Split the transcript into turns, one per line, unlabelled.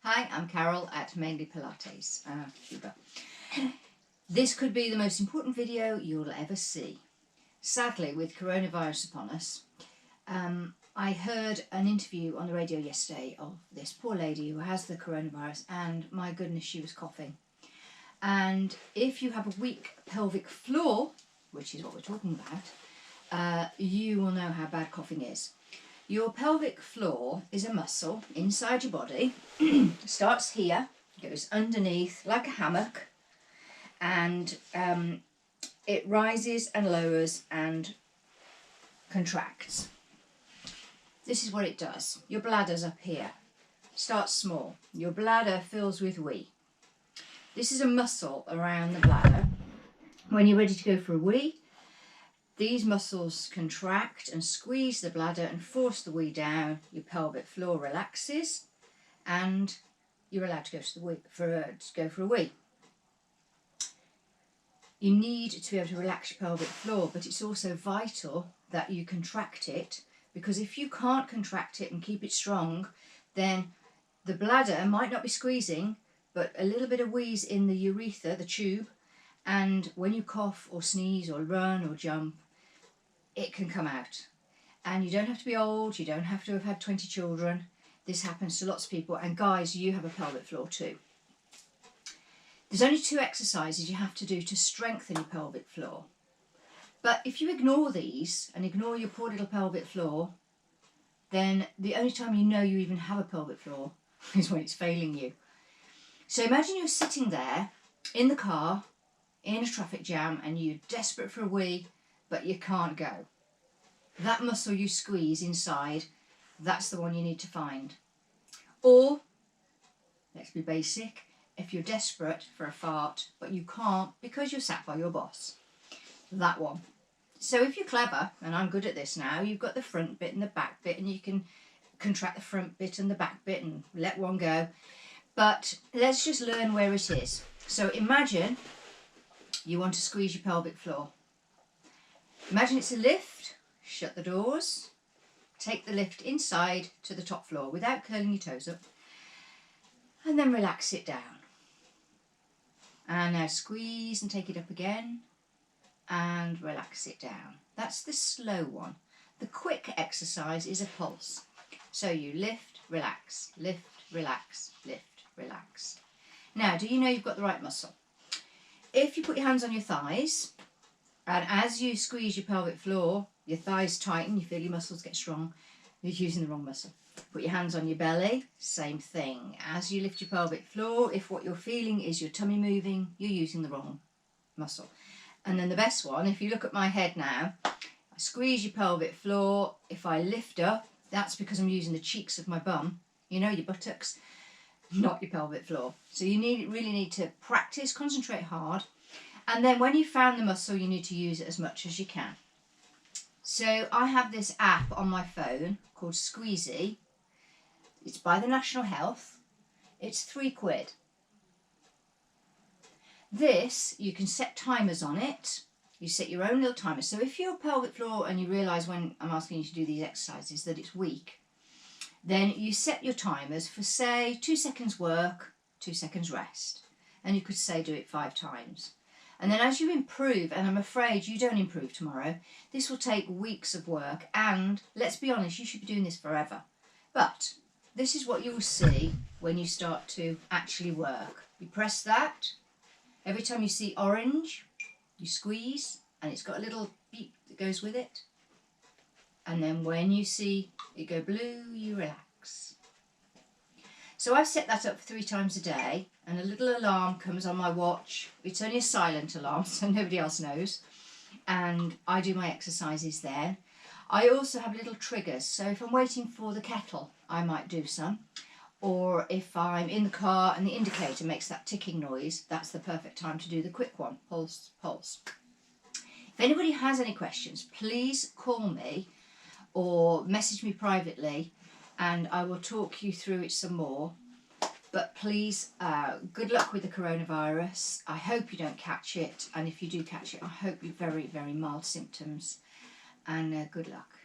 Hi, I'm Carol at Mainly Pilates, Cuba. This could be the most important video you'll ever see. Sadly, with coronavirus upon us, I heard an interview on the radio yesterday of this poor lady who has the coronavirus, and my goodness, she was coughing. And if you have a weak pelvic floor, which is what we're talking about, you will know how bad coughing is. Your pelvic floor is a muscle inside your body. Starts here, goes underneath like a hammock, and it rises and lowers and contracts. This is what it does. Your bladder's up here. Starts small. Your bladder fills with wee. This is a muscle around the bladder. When you're ready to go for a wee, these muscles contract and squeeze the bladder and force the wee down. Your pelvic floor relaxes and you're allowed to go for a wee. You need to be able to relax your pelvic floor, but it's also vital that you contract it, because if you can't contract it and keep it strong, then the bladder might not be squeezing, but a little bit of wheeze in the urethra, the tube, and when you cough or sneeze or run or jump, it can come out. And you don't have to be old, you don't have to have had 20 children. This happens to lots of people, and guys, you have a pelvic floor too. There's only 2 exercises you have to do to strengthen your pelvic floor. But if you ignore these and ignore your poor little pelvic floor, then the only time you know you even have a pelvic floor is when it's failing you. So imagine you're sitting there in the car, in a traffic jam, and you're desperate for a wee, but you can't go. That muscle you squeeze inside, that's the one you need to find. Or, let's be basic, if you're desperate for a fart, but you can't because you're sat by your boss. That one. So if you're clever, and I'm good at this now, you've got the front bit and the back bit, and you can contract the front bit and the back bit and let one go. But let's just learn where it is. So imagine you want to squeeze your pelvic floor. Imagine it's a lift, shut the doors, take the lift inside to the top floor without curling your toes up, and then relax it down. And now squeeze and take it up again, and relax it down. That's the slow one. The quick exercise is a pulse. So you lift, relax, lift, relax, lift, relax. Now, do you know you've got the right muscle? If you put your hands on your thighs, and as you squeeze your pelvic floor, your thighs tighten, you feel your muscles get strong, you're using the wrong muscle. Put your hands on your belly, same thing. As you lift your pelvic floor, if what you're feeling is your tummy moving, you're using the wrong muscle. And then the best one, if you look at my head now, I squeeze your pelvic floor. If I lift up, that's because I'm using the cheeks of my bum, you know, your buttocks, not your pelvic floor. So you really need to practice, concentrate hard. And then when you've found the muscle, you need to use it as much as you can. So I have this app on my phone called Squeezy. It's by the National Health. It's £3. This, you can set timers on it. You set your own little timer. So if your pelvic floor, and you realise when I'm asking you to do these exercises that it's weak, then you set your timers for, say, 2 seconds work, 2 seconds rest. And you could say do it 5 times. And then as you improve, and I'm afraid you don't improve tomorrow, this will take weeks of work, and let's be honest, you should be doing this forever. But this is what you will see when you start to actually work. You press that. Every time you see orange, you squeeze, and it's got a little beep that goes with it. And then when you see it go blue, you relax. So I've set that up for 3 times a day, and a little alarm comes on my watch. It's only a silent alarm, so nobody else knows. And I do my exercises then. I also have little triggers, so if I'm waiting for the kettle, I might do some. Or if I'm in the car and the indicator makes that ticking noise, that's the perfect time to do the quick one, pulse, pulse. If anybody has any questions, please call me or message me privately, and I will talk you through it some more. But please, good luck with the coronavirus. I hope you don't catch it, and if you do catch it, I hope you've very, very mild symptoms, and good luck.